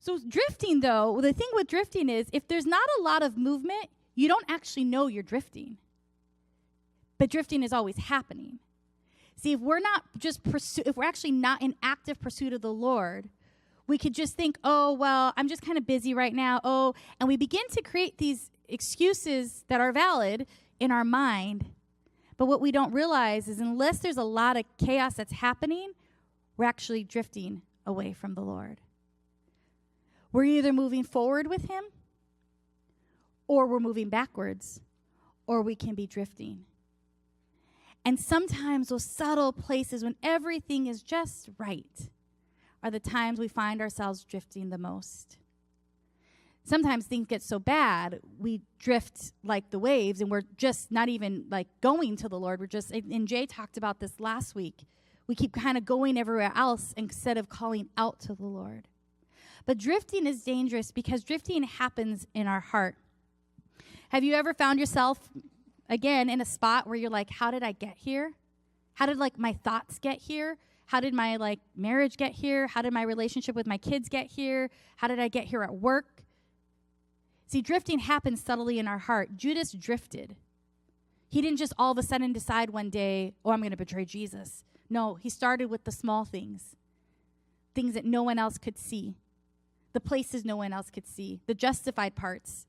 So drifting, though, the thing with drifting is if there's not a lot of movement, you don't actually know you're drifting. But drifting is always happening. See, if we're not just if we're actually not in active pursuit of the Lord, we could just think, oh, well, I'm just kind of busy right now. Oh, and we begin to create these excuses that are valid in our mind. But what we don't realize is unless there's a lot of chaos that's happening, we're actually drifting away from the Lord. We're either moving forward with him, or we're moving backwards, or we can be drifting. And sometimes those subtle places when everything is just right are the times we find ourselves drifting the most. Sometimes things get so bad, we drift like the waves, and we're just not even like going to the Lord. We're just, and Jay talked about this last week. We keep kind of going everywhere else instead of calling out to the Lord. But drifting is dangerous because drifting happens in our heart. Have you ever found yourself, again, in a spot where you're like, how did I get here? How did, like, my thoughts get here? How did my, like, marriage get here? How did my relationship with my kids get here? How did I get here at work? See, drifting happens subtly in our heart. Judas drifted. He didn't just all of a sudden decide one day, oh, I'm going to betray Jesus. No, he started with the small things, things that no one else could see, the places no one else could see, the justified parts.